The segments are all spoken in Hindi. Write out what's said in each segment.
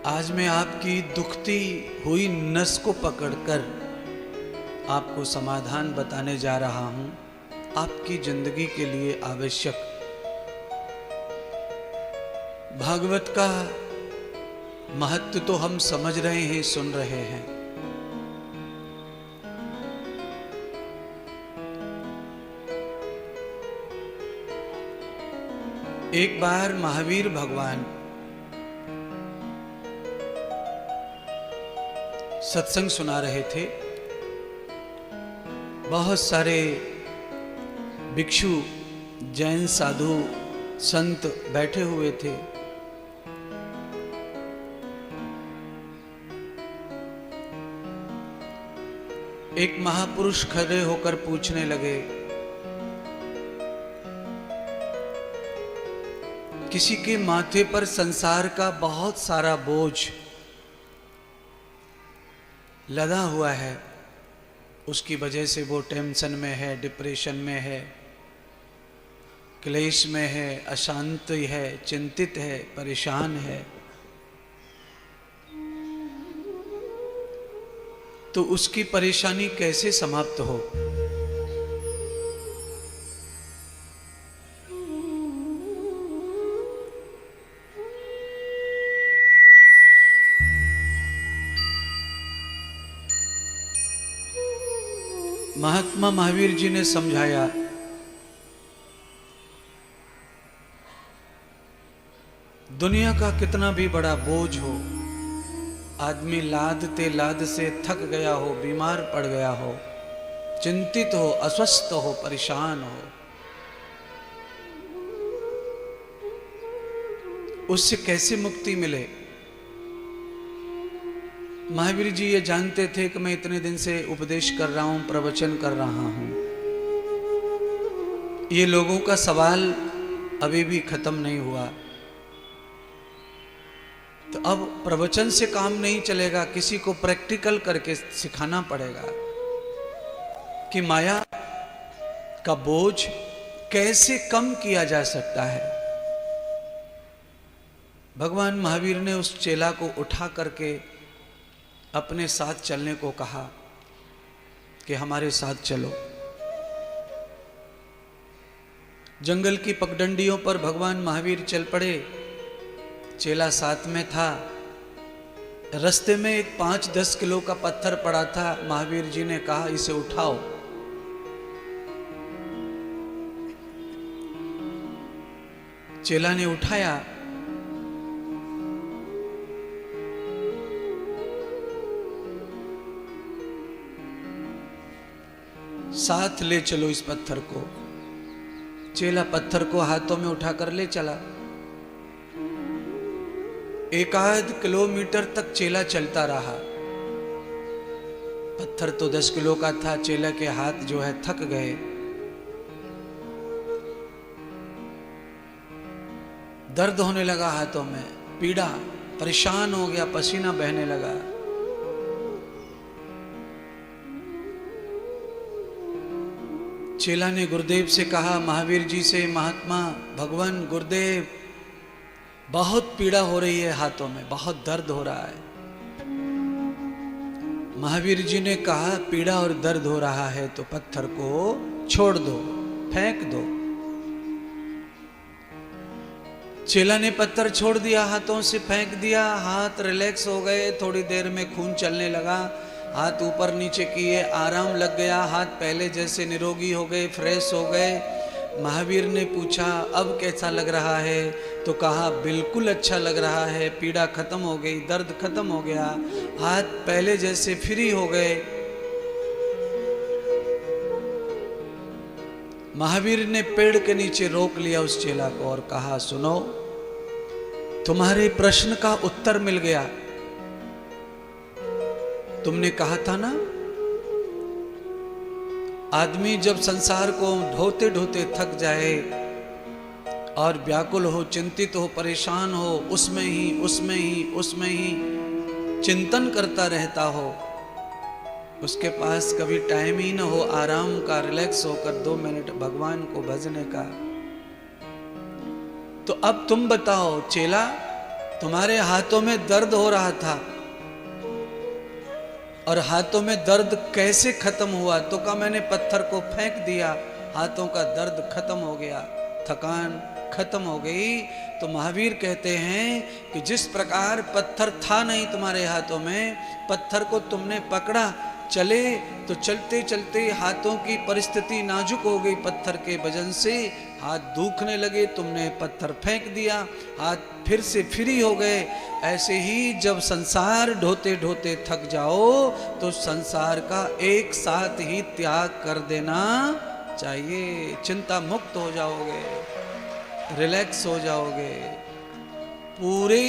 आज मैं आपकी दुखती हुई नस को पकड़कर आपको समाधान बताने जा रहा हूं, आपकी जिंदगी के लिए आवश्यक। भागवत का महत्व तो हम समझ रहे हैं, सुन रहे हैं। एक बार महावीर भगवान सत्संग सुना रहे थे। बहुत सारे भिक्षु, जैन साधु, संत बैठे हुए थे। एक महापुरुष खड़े होकर पूछने लगे, किसी के माथे पर संसार का बहुत सारा बोझ लदा हुआ है, उसकी वजह से वो टेंशन में है, डिप्रेशन में है, क्लेश में है, अशांत है, चिंतित है, परेशान है। तो उसकी परेशानी कैसे समाप्त हो? महात्मा महावीर जी ने समझाया, दुनिया का कितना भी बड़ा बोझ हो, आदमी लादते लाद से थक गया हो, बीमार पड़ गया हो, चिंतित हो, अस्वस्थ हो, परेशान हो, उससे कैसे मुक्ति मिले? महावीर जी ये जानते थे कि मैं इतने दिन से उपदेश कर रहा हूं, प्रवचन कर रहा हूं, ये लोगों का सवाल अभी भी खत्म नहीं हुआ। तो अब प्रवचन से काम नहीं चलेगा, किसी को प्रैक्टिकल करके सिखाना पड़ेगा कि माया का बोझ कैसे कम किया जा सकता है। भगवान महावीर ने उस चेला को उठा करके अपने साथ चलने को कहा कि हमारे साथ चलो। जंगल की पगडंडियों पर भगवान महावीर चल पड़े, चेला साथ में था। रास्ते में एक 5-10 किलो का पत्थर पड़ा था। महावीर जी ने कहा, इसे उठाओ। चेला ने उठाया। साथ ले चलो इस पत्थर को। चेला पत्थर को हाथों में उठाकर ले चला। 1-8 किलोमीटर तक चेला चलता रहा। पत्थर तो 10 किलो का था, चेला के हाथ जो है थक गए। दर्द होने लगा हाथों में, पीड़ा, परेशान हो गया, पसीना बहने लगा। चेला ने गुरुदेव से कहा, महावीर जी से, महात्मा भगवान गुरुदेव, बहुत पीड़ा हो रही है हाथों में, बहुत दर्द हो रहा है। महावीर जी ने कहा, पीड़ा और दर्द हो रहा है तो पत्थर को छोड़ दो, फेंक दो। चेला ने पत्थर छोड़ दिया, हाथों से फेंक दिया। हाथ रिलैक्स हो गए, थोड़ी देर में खून चलने लगा। हाथ ऊपर नीचे किए, आराम लग गया। हाथ पहले जैसे निरोगी हो गए, फ्रेश हो गए। महावीर ने पूछा, अब कैसा लग रहा है? तो कहा, बिल्कुल अच्छा लग रहा है, पीड़ा खत्म हो गई, दर्द खत्म हो गया, हाथ पहले जैसे फ्री हो गए। महावीर ने पेड़ के नीचे रोक लिया उस चेला को और कहा, सुनो, तुम्हारे प्रश्न का उत्तर मिल गया। तुमने कहा था ना, आदमी जब संसार को ढोते ढोते थक जाए और व्याकुल हो, चिंतित हो, परेशान हो, उसमें ही चिंतन करता रहता हो, उसके पास कभी टाइम ही ना हो आराम का, रिलैक्स होकर 2 मिनट भगवान को भजने का। तो अब तुम बताओ चेला, तुम्हारे हाथों में दर्द हो रहा था, और हाथों में दर्द कैसे खत्म हुआ? तो कहा मैंने पत्थर को फेंक दिया, हाथों का दर्द खत्म हो गया, थकान खत्म हो गई। तो महावीर कहते हैं कि जिस प्रकार पत्थर था नहीं तुम्हारे हाथों में, पत्थर को तुमने पकड़ा, चले तो चलते चलते हाथों की परिस्थिति नाजुक हो गई पत्थर के वजन से, हाथ दुखने लगे, तुमने पत्थर फेंक दिया, हाथ फिर से फ्री हो गए। ऐसे ही जब संसार ढोते ढोते थक जाओ तो संसार का एक साथ ही त्याग कर देना चाहिए। चिंता मुक्त हो जाओगे, रिलैक्स हो जाओगे, पूरे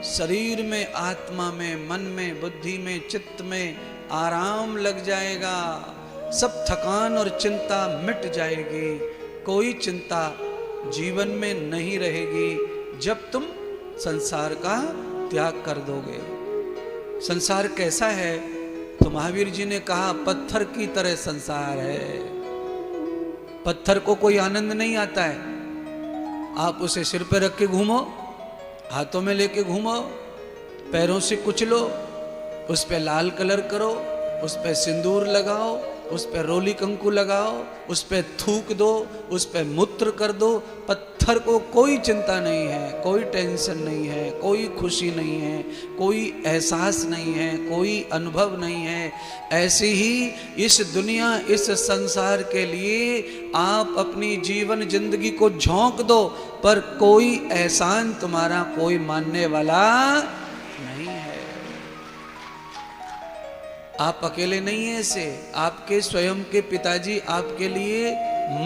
शरीर में, आत्मा में, मन में, बुद्धि में, चित्त में आराम लग जाएगा, सब थकान और चिंता मिट जाएगी, कोई चिंता जीवन में नहीं रहेगी जब तुम संसार का त्याग कर दोगे। संसार कैसा है? तो महावीर जी ने कहा पत्थर की तरह संसार है। पत्थर को कोई आनंद नहीं आता है। आप उसे सिर पे रख के घूमो, हाथों में लेके घूमो, पैरों से कुचलो, उस पे लाल कलर करो, उस पे सिंदूर लगाओ, उस पे रोली कंकु लगाओ, उस पे थूक दो, उस पे मूत्र कर दो, पत्थर को कोई चिंता नहीं है, कोई टेंशन नहीं है, कोई खुशी नहीं है, कोई एहसास नहीं है, कोई अनुभव नहीं है। ऐसे ही इस दुनिया, इस संसार के लिए आप अपनी जीवन जिंदगी को झोंक दो, पर कोई एहसान तुम्हारा कोई मानने वाला नहीं है। आप अकेले नहीं हैं ऐसे, आपके स्वयं के पिताजी आपके लिए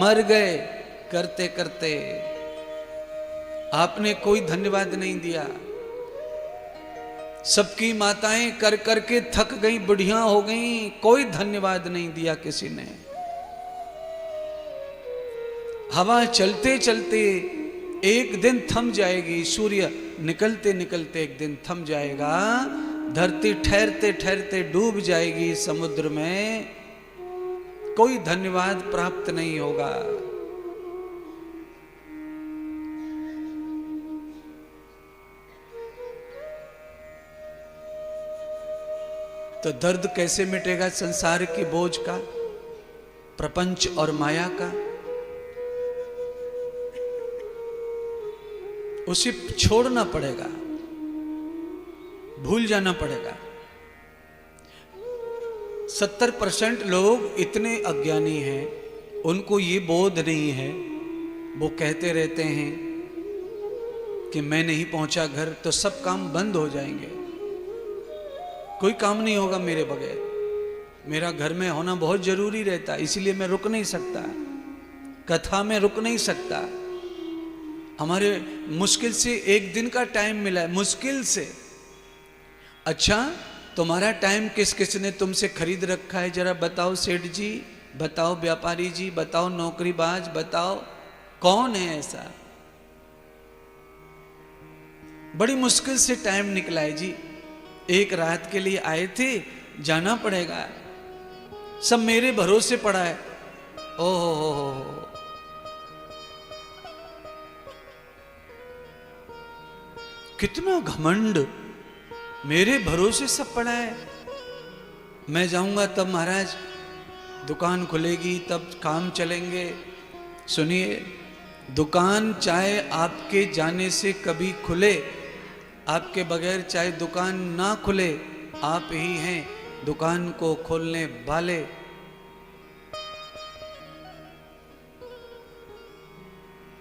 मर गए करते करते, आपने कोई धन्यवाद नहीं दिया। सबकी माताएं कर करके थक गई, बुढ़िया हो गई, कोई धन्यवाद नहीं दिया किसी ने। हवा चलते चलते एक दिन थम जाएगी, सूर्य निकलते निकलते एक दिन थम जाएगा, धरती ठहरते ठहरते डूब जाएगी समुद्र में, कोई धन्यवाद प्राप्त नहीं होगा। तो दर्द कैसे मिटेगा संसार की बोझ का, प्रपंच और माया का? उसे छोड़ना पड़ेगा, भूल जाना पड़ेगा। 70% लोग इतने अज्ञानी हैं, उनको ये बोध नहीं है, वो कहते रहते हैं कि मैं नहीं पहुंचा घर तो सब काम बंद हो जाएंगे, कोई काम नहीं होगा मेरे बगैर, मेरा घर में होना बहुत जरूरी रहता, इसलिए मैं रुक नहीं सकता, कथा में रुक नहीं सकता, हमारे मुश्किल से एक दिन का टाइम मिला है, मुश्किल से। अच्छा, तुम्हारा टाइम किस किस ने तुमसे खरीद रखा है? जरा बताओ सेठ जी, बताओ व्यापारी जी, बताओ नौकरीबाज, बताओ कौन है ऐसा? बड़ी मुश्किल से टाइम निकला है जी, एक रात के लिए आए थे, जाना पड़ेगा, सब मेरे भरोसे पड़ा है। ओहो, कितना घमंड, मेरे भरोसे सब पड़ा है, मैं जाऊंगा तब महाराज दुकान खुलेगी, तब काम चलेंगे। सुनिए, दुकान चाहे आपके जाने से कभी खुले, आपके बगैर चाहे दुकान ना खुले, आप ही हैं दुकान को खोलने वाले।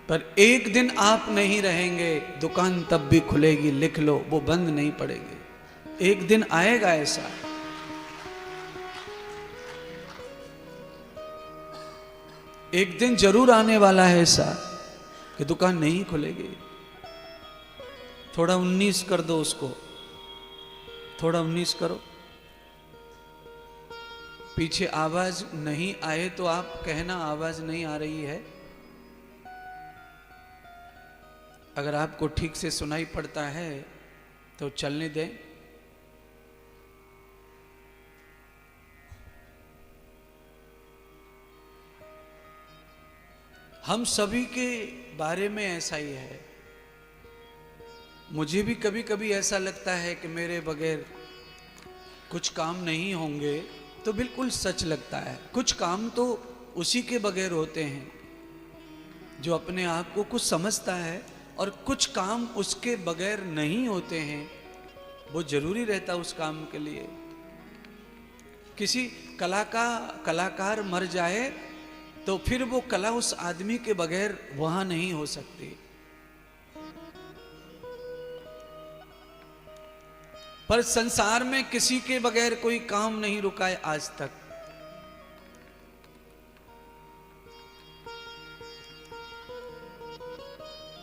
पर एक दिन आप नहीं रहेंगे, दुकान तब भी खुलेगी, लिख लो, वो बंद नहीं पड़ेगी। एक दिन आएगा ऐसा, एक दिन जरूर आने वाला है ऐसा कि दुकान नहीं खुलेगी। थोड़ा 19 कर दो उसको, थोड़ा 19 करो। पीछे आवाज नहीं आए तो आप कहना आवाज नहीं आ रही है। अगर आपको ठीक से सुनाई पड़ता है तो चलने दें। हम सभी के बारे में ऐसा ही है। मुझे भी कभी कभी ऐसा लगता है कि मेरे बगैर कुछ काम नहीं होंगे, तो बिल्कुल सच लगता है। कुछ काम तो उसी के बगैर होते हैं जो अपने आप को कुछ समझता है, और कुछ काम उसके बगैर नहीं होते हैं, वो जरूरी रहता उस काम के लिए। किसी कलाकार मर जाए तो फिर वो कला उस आदमी के बगैर वहां नहीं हो सकती। पर संसार में किसी के बगैर कोई काम नहीं रुका है आज तक।